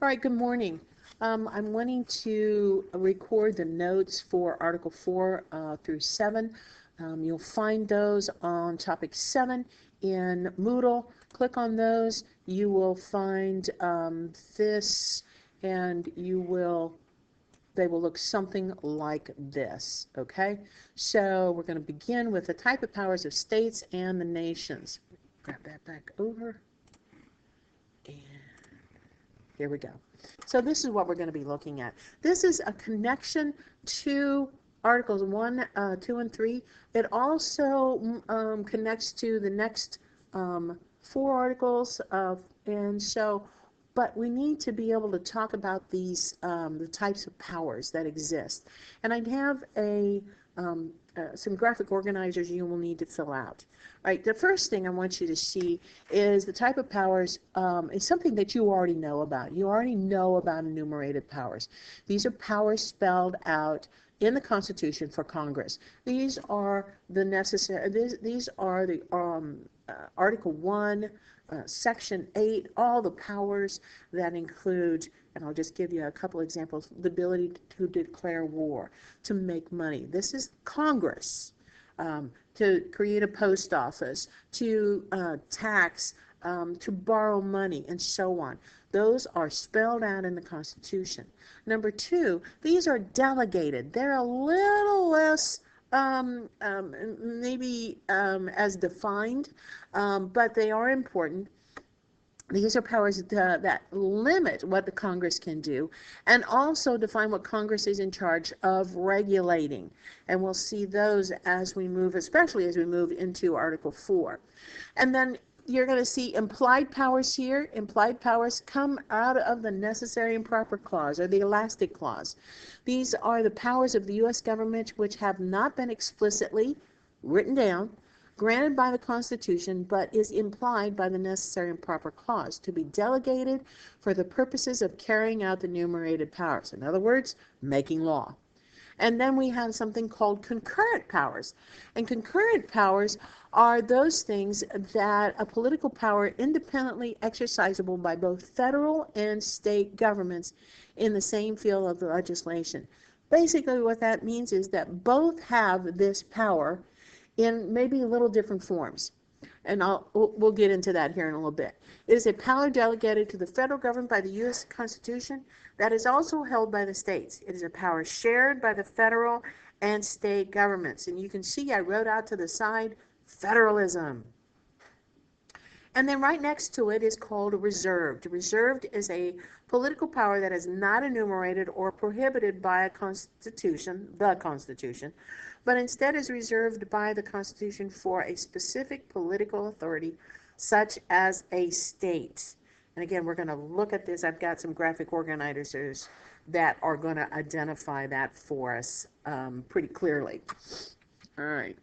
All right, good morning. I'm wanting to record the notes for Article 4 through 7. You'll find those on Topic 7 in Moodle. Click on those. You will find this, and they will look something like this, okay? So we're going to begin with the type of powers of states and the nations. Grab that back over, and here we go. So this is what we're going to be looking at. This is a connection to Articles 1, 2, and 3. It also connects to the next 4 articles, but we need to be able to talk about these, the types of powers that exist. And I have some graphic organizers you will need to fill out. All right, the first thing I want you to see is the type of powers is something that you already know about. You already know about enumerated powers. These are powers spelled out in the Constitution for Congress. These are the necessary. These are the Article 1, Section 8, all the powers that include, and I'll just give you a couple examples, the ability to declare war, to make money. This is Congress. To create a post office, to tax, to borrow money, and so on. Those are spelled out in the Constitution. Number 2, these are delegated. They're a little less maybe as defined, but they are important. These are powers that limit what the Congress can do and also define what Congress is in charge of regulating. And we'll see those as we move, especially as we move into Article 4. And then you're going to see implied powers here. Implied powers come out of the necessary and proper clause, or the elastic clause. These are the powers of the U.S. government which have not been explicitly written down, granted by the Constitution, but is implied by the necessary and proper clause, to be delegated for the purposes of carrying out the enumerated powers. In other words, making law. And then we have something called concurrent powers. And concurrent powers are those things that a political power independently exercisable by both federal and state governments in the same field of the legislation. Basically, what that means is that both have this power in maybe a little different forms. And we'll get into that here in a little bit. It is a power delegated to the federal government by the U.S. Constitution that is also held by the states. It is a power shared by the federal and state governments. And you can see I wrote out to the side, federalism. And then right next to it is called reserved. Reserved is a political power that is not enumerated or prohibited by a constitution, the Constitution, but instead is reserved by the Constitution for a specific political authority, such as a state. And again, we're going to look at this. I've got some graphic organizers that are going to identify that for us pretty clearly. All right.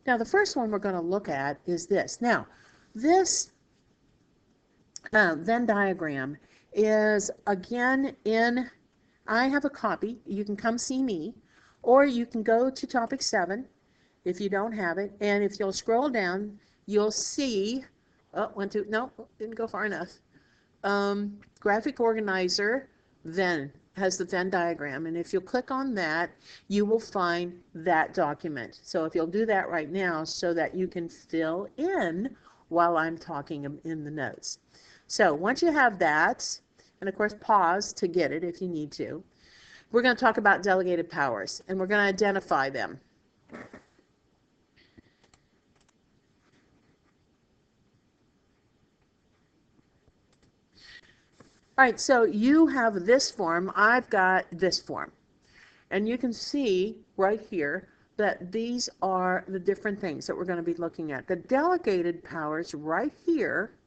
Now, the first one we're going to look at is this. Now, this Venn diagram is, again, I have a copy. You can come see me, or you can go to Topic 7 if you don't have it. And if you'll scroll down, you'll see, no, didn't go far enough. Graphic organizer Venn has the Venn diagram, and if you'll click on that, you will find that document. So if you'll do that right now so that you can fill in while I'm talking in the notes. So once you have that, and of course pause to get it if you need to, we're going to talk about delegated powers, and we're going to identify them. All right, so you have this form, I've got this form. And you can see right here that these are the different things that we're going to be looking at. The delegated powers right here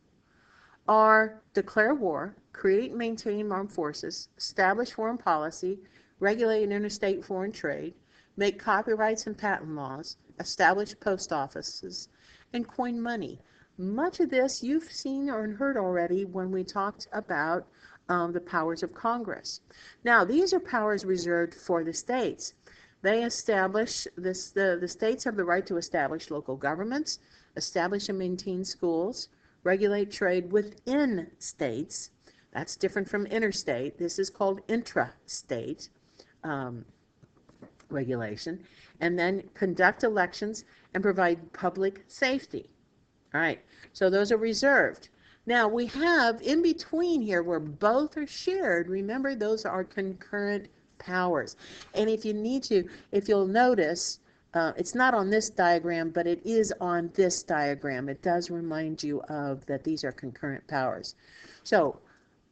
are declare war, create and maintain armed forces, establish foreign policy, regulate interstate foreign trade, make copyrights and patent laws, establish post offices, and coin money. Much of this you've seen or heard already when we talked about the powers of Congress. Now, these are powers reserved for the states. They establish this. The states have the right to establish local governments, establish and maintain schools, regulate trade within states. That's different from interstate. This is called intrastate um, regulation. And then conduct elections and provide public safety. All right, so those are reserved. Now we have in between here where both are shared, remember those are concurrent powers. And if you need to, if you'll notice, it's not on this diagram, but it is on this diagram. It does remind you of that these are concurrent powers. So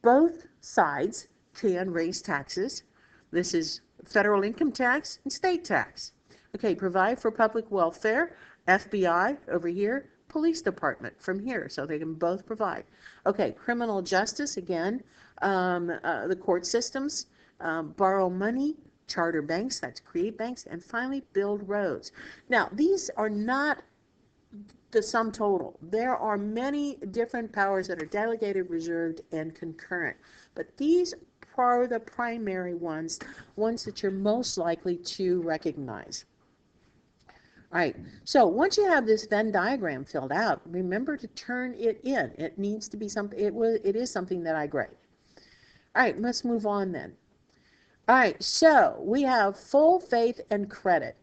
both sides can raise taxes. This is federal income tax and state tax. Okay, provide for public welfare, FBI over here, police department from here, so they can both provide. Okay, criminal justice, again, the court systems, borrow money, charter banks, that's create banks, and finally build roads. Now, these are not the sum total. There are many different powers that are delegated, reserved, and concurrent, but these are the primary ones that you're most likely to recognize. All right, so once you have this Venn diagram filled out, remember to turn it in. It needs to be something, it is something that I grade. All right, let's move on then. All right, so we have full faith and credit.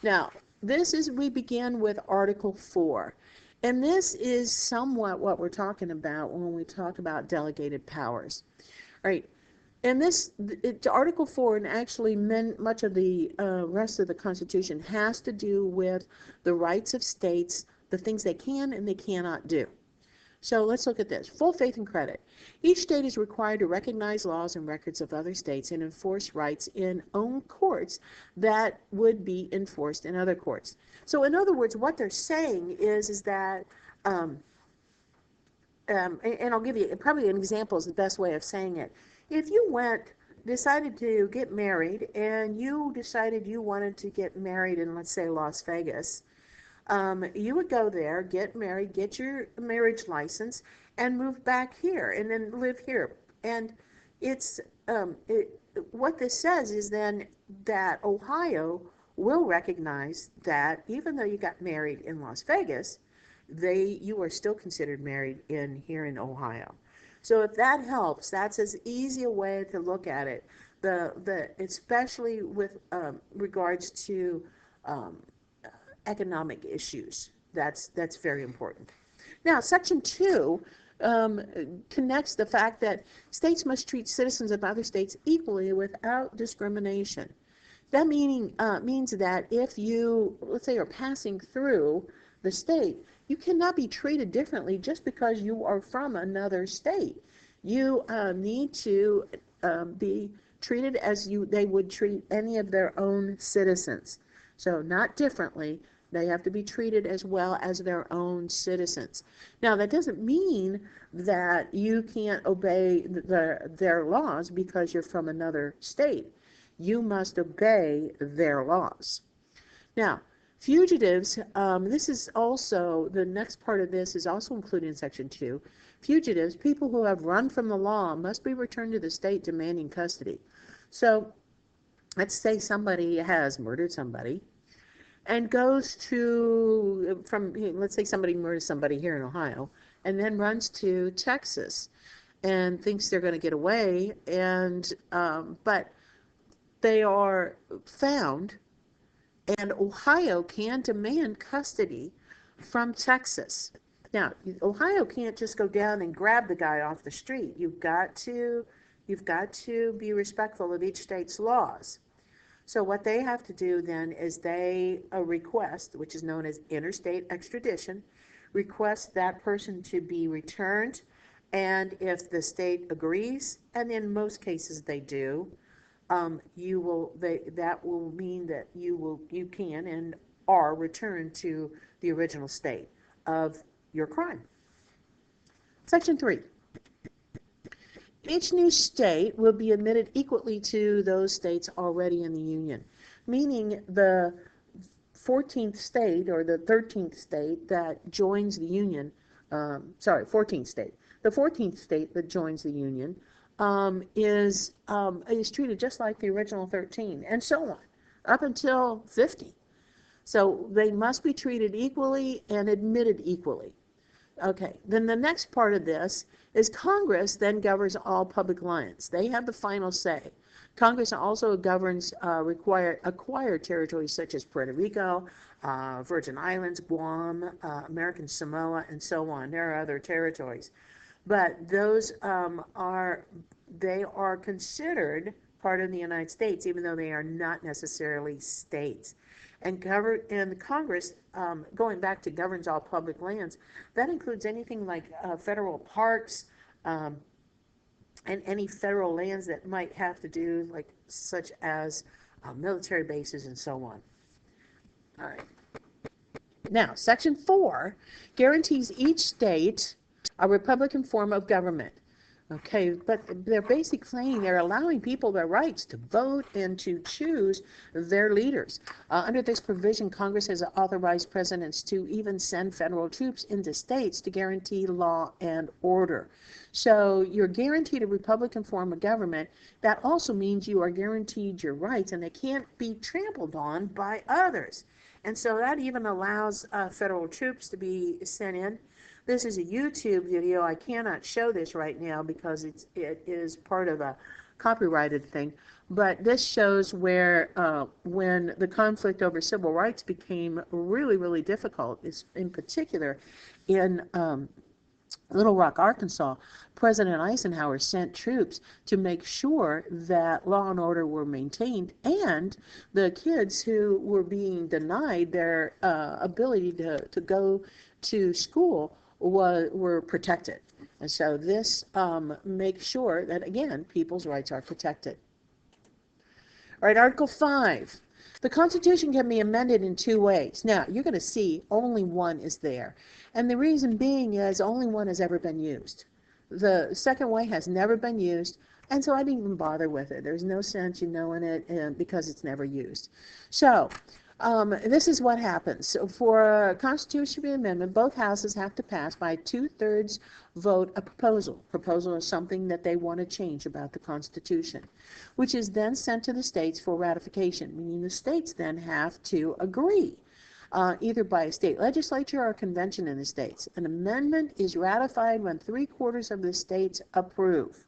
Now, we begin with Article 4, and this is somewhat what we're talking about when we talk about delegated powers. All right, and Article 4, and actually much of the rest of the Constitution, has to do with the rights of states, the things they can and they cannot do. So let's look at this. Full faith and credit. Each state is required to recognize laws and records of other states and enforce rights in own courts that would be enforced in other courts. So in other words, what they're saying is that, and I'll give you probably an example is the best way of saying it. If you decided to get married, and you decided you wanted to get married in, let's say, Las Vegas, you would go there, get married, get your marriage license, and move back here, and then live here. And what this says is then that Ohio will recognize that even though you got married in Las Vegas, you are still considered married here in Ohio. So if that helps, that's as easy a way to look at it. Especially with regards to economic issues, that's very important. Now, Section 2 connects the fact that states must treat citizens of other states equally without discrimination. That means that if you, let's say, are passing through the state, you cannot be treated differently just because you are from another state. You need to be treated as they would treat any of their own citizens. So not differently, they have to be treated as well as their own citizens. Now, that doesn't mean that you can't obey their laws because you're from another state. You must obey their laws. Now, fugitives, this is also, the next part of this is also included in Section 2. Fugitives, people who have run from the law, must be returned to the state demanding custody. So, let's say somebody has murdered somebody and goes let's say somebody murders somebody here in Ohio and then runs to Texas and thinks they're going to get away, but they are found, and Ohio can demand custody from Texas. Now, Ohio can't just go down and grab the guy off the street. You've got to be respectful of each state's laws. So what they have to do then is a request, which is known as interstate extradition, request that person to be returned, and if the state agrees, and in most cases they do, that will mean that you can and are returned to the original state of your crime. Section 3. Each new state will be admitted equally to those states already in the Union, meaning the 14th state or the 13th state that joins the Union, 14th state. The 14th state that joins the Union is treated just like the original 13, and so on, up until 50. So they must be treated equally and admitted equally. Okay, then the next part of this is Congress then governs all public lands. They have the final say. Congress also governs acquired territories such as Puerto Rico, Virgin Islands, Guam, American Samoa, and so on. There are other territories, but those they are considered part of the United States, even though they are not necessarily states. And the Congress, going back to governs all public lands, that includes anything like federal parks, um, and any federal lands that might have to do, like such as military bases and so on. All right. Now, Section 4 guarantees each state a Republican form of government. Okay, but they're basically saying they're allowing people their rights to vote and to choose their leaders. Under this provision, Congress has authorized presidents to even send federal troops into states to guarantee law and order. So you're guaranteed a Republican form of government. That also means you are guaranteed your rights, and they can't be trampled on by others. And so that even allows federal troops to be sent in. This is a YouTube video. I cannot show this right now because it is part of a copyrighted thing. But this shows where when the conflict over civil rights became really, really difficult, in particular in Little Rock, Arkansas, President Eisenhower sent troops to make sure that law and order were maintained, and the kids who were being denied their ability to go to school were protected. And so this makes sure that, again, people's rights are protected. All right, Article 5. The Constitution can be amended in two ways. Now, you're going to see only one is there. And the reason being is only one has ever been used. The second way has never been used, and so I didn't even bother with it. There's no sense in knowing it because it's never used. So, this is what happens. So for a constitutional amendment, both houses have to pass by 2/3 vote a proposal. Proposal is something that they want to change about the Constitution, which is then sent to the states for ratification, meaning the states then have to agree, either by a state legislature or a convention in the states. An amendment is ratified when 3/4 of the states approve.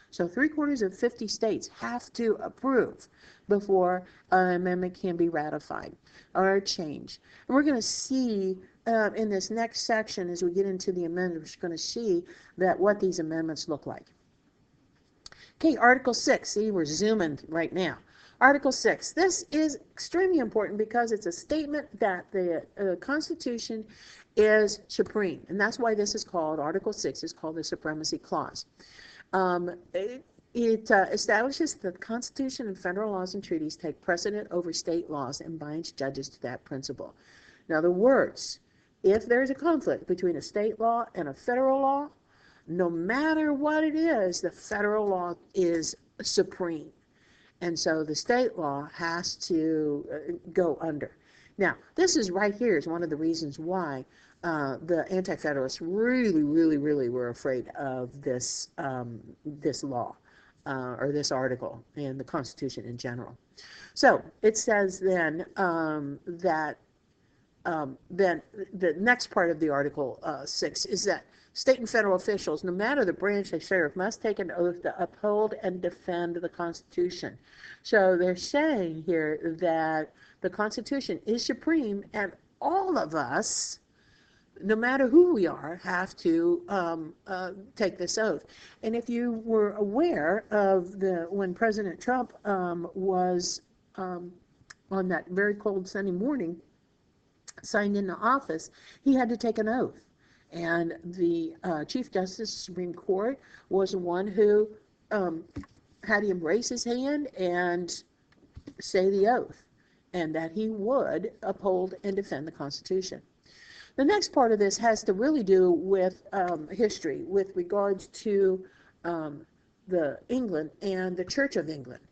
So 3/4 of 50 states have to approve before an amendment can be ratified or changed. And we're going to see in this next section, as we get into the amendments, we're going to see that what these amendments look like. Okay, Article 6. See, we're zooming right now. Article 6. This is extremely important because it's a statement that the Constitution is supreme. And that's why this is called, Article 6 is called the Supremacy Clause. It establishes that the Constitution and federal laws and treaties take precedent over state laws and binds judges to that principle. In other words, if there's a conflict between a state law and a federal law, no matter what it is, the federal law is supreme. And so the state law has to go under. Now, this is right here is one of the reasons why the Anti-Federalists really were afraid of this this law or this article in the Constitution in general. So it says then that then the next part of the Article 6 is that state and federal officials, no matter the branch they serve, must take an oath to uphold and defend the Constitution. So they're saying here that the Constitution is supreme, and all of us, no matter who we are, have to take this oath. And if you were aware of when President Trump was on that very cold sunny morning, signed into office, he had to take an oath. And the Chief Justice of the Supreme Court was the one who had him raise his hand and say the oath, and that he would uphold and defend the Constitution. The next part of this has to really do with history with regards to the England and the Church of England.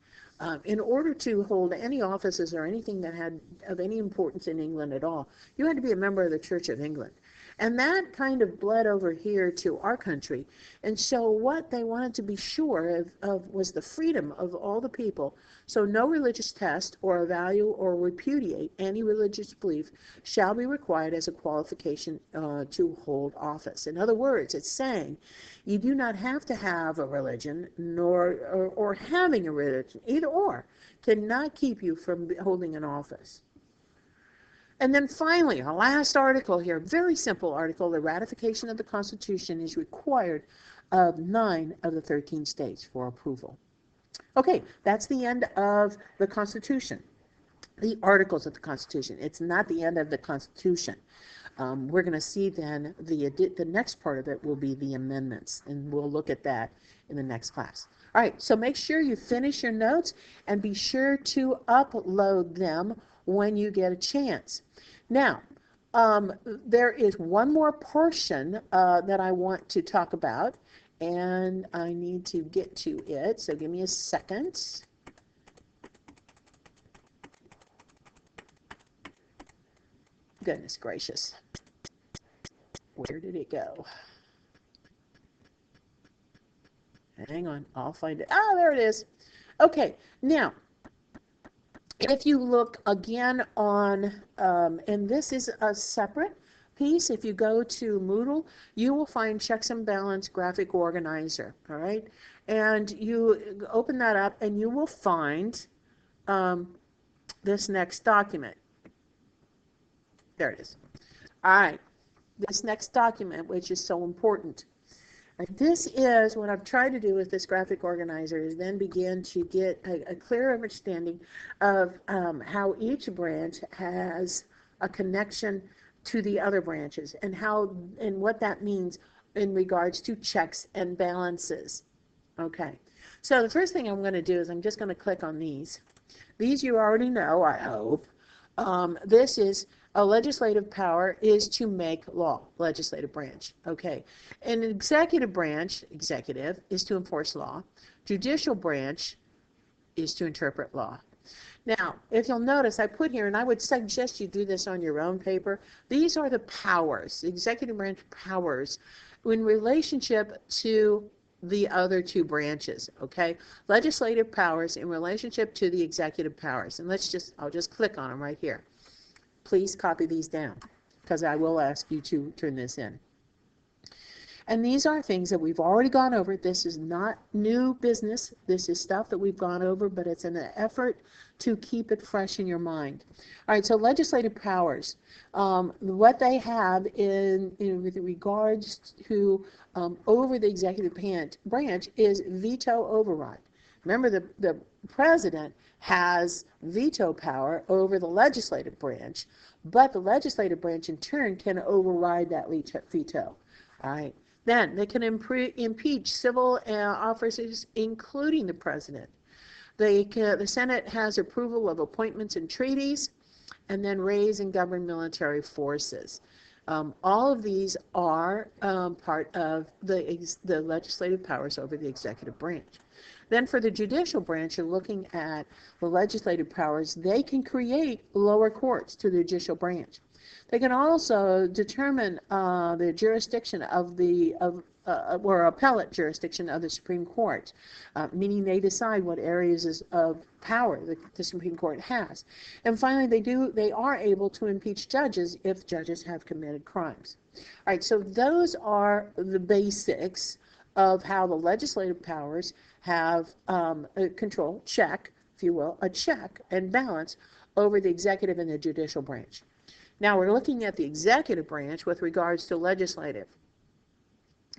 In order to hold any offices or anything that had of any importance in England at all, you had to be a member of the Church of England. And that kind of bled over here to our country. And so what they wanted to be sure of was the freedom of all the people. So no religious test or evaluate or repudiate any religious belief shall be required as a qualification to hold office. In other words, it's saying you do not have to have a religion or having a religion, either or, cannot keep you from holding an office. And then finally, our last article here, very simple article, the ratification of the Constitution is required of 9 of the 13 states for approval. Okay, that's the end of the Constitution, the articles of the Constitution. It's not the end of the Constitution. We're going to see then the next part of it will be the amendments, and we'll look at that in the next class. All right, so make sure you finish your notes and be sure to upload them when you get a chance. Now, there is one more portion that I want to talk about, and I need to get to it, so give me a second. Goodness gracious. Where did it go? Hang on, I'll find it. Ah, there it is. Okay, now, if you look again on, and this is a separate piece, if you go to Moodle, you will find Checks and Balance Graphic Organizer, all right? And you open that up and you will find this next document. There it is. All right, this next document, which is so important. And this is what I've tried to do with this graphic organizer, is then begin to get a clear understanding of how each branch has a connection to the other branches, and how and what that means in regards to checks and balances. Okay, so the first thing I'm going to do is I'm just going to click on these. These you already know, I hope. This is a legislative power is to make law, legislative branch, okay. And an executive branch, executive, is to enforce law. Judicial branch is to interpret law. Now, if you'll notice, I put here, and I would suggest you do this on your own paper, these are the powers, the executive branch powers, in relationship to the other two branches, okay? Legislative powers in relationship to the executive powers. And I'll just click on them right here. Please copy these down, because I will ask you to turn this in. And these are things that we've already gone over. This is not new business. This is stuff that we've gone over, but it's an effort to keep it fresh in your mind. All right, so legislative powers. What they have with regards to over the executive branch is veto override. Remember, the president has veto power over the legislative branch, but the legislative branch in turn can override that veto. All right. Then they can impeach civil officers, including the president. The Senate has approval of appointments and treaties, and then raise and govern military forces. All of these are part of the legislative powers over the executive branch. Then for the judicial branch, you're looking at the legislative powers. They can create lower courts to the judicial branch. They can also determine the jurisdiction of or appellate jurisdiction of the Supreme Court, meaning they decide what areas of power the Supreme Court has. And finally, they are able to impeach judges if judges have committed crimes. All right, so those are the basics of how the legislative powers have a control, check, if you will, a check and balance over the executive and the judicial branch. Now we're looking at the executive branch with regards to legislative.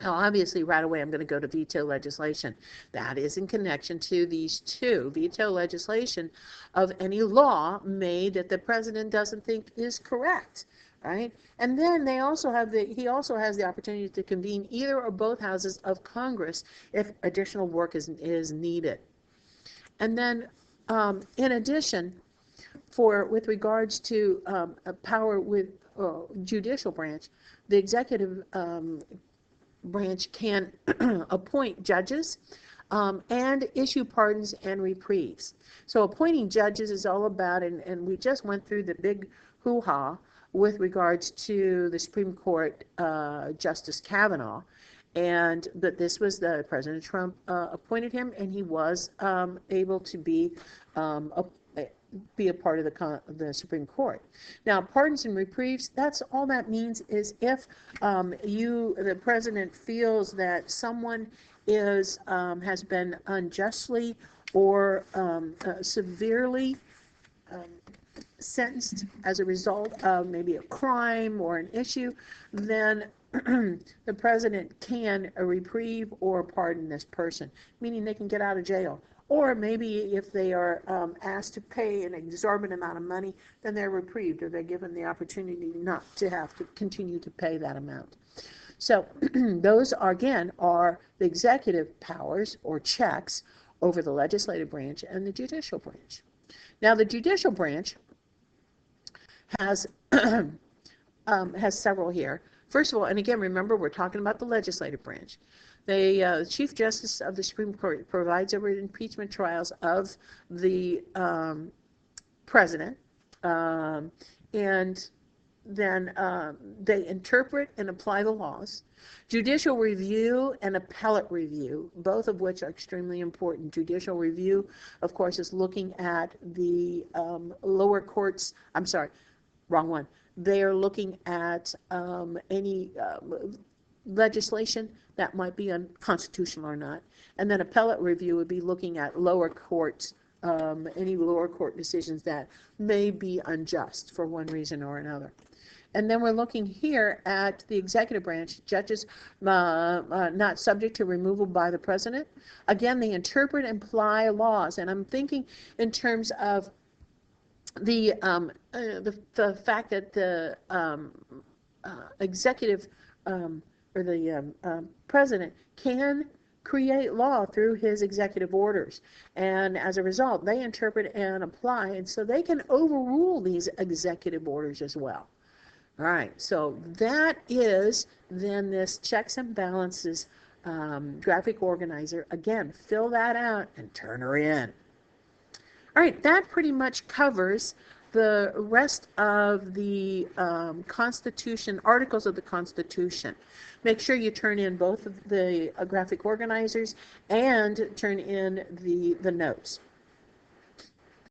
Now obviously right away I'm going to go to veto legislation. That is in connection to these two. Veto legislation of any law made that the president doesn't think is correct. Right? And then he also has the opportunity to convene either or both houses of Congress if additional work is needed. And then in addition, with regards to power with judicial branch, the executive branch can appoint judges and issue pardons and reprieves. So appointing judges is all about, and we just went through the big hoo-ha with regards to the Supreme Court Justice Kavanaugh, and but this was President Trump appointed him, and he was able to be a part of the Supreme Court. Now, pardons and reprieves, that's all that means is if the president feels that someone has been unjustly or severely sentenced as a result of maybe a crime or an issue, then the president can reprieve or pardon this person, meaning they can get out of jail. Or maybe if they are asked to pay an exorbitant amount of money, then they're reprieved, or they're given the opportunity not to have to continue to pay that amount. So those are, again, are the executive powers or checks over the legislative branch and the judicial branch. Now, the judicial branch has several here. First of all, and again, remember, we're talking about the legislative branch. The Chief Justice of the Supreme Court provides over impeachment trials of the president, and then they interpret and apply the laws. Judicial review and appellate review, both of which are extremely important. Judicial review, of course, is looking at the lower courts. I'm sorry, wrong one. They are looking at any legislation that might be unconstitutional or not. And then appellate review would be looking at lower courts, any lower court decisions that may be unjust for one reason or another. And then we're looking here at the executive branch, judges not subject to removal by the president. Again, they interpret and apply laws. And I'm thinking in terms of the fact that the executive or the president can create law through his executive orders, and as a result they interpret and apply, and so they can overrule these executive orders as well. All right, so that is then this checks and balances graphic organizer. Again, fill that out and turn her in. All right, that pretty much covers the rest of the Constitution, articles of the Constitution. Make sure you turn in both of the graphic organizers and turn in the notes.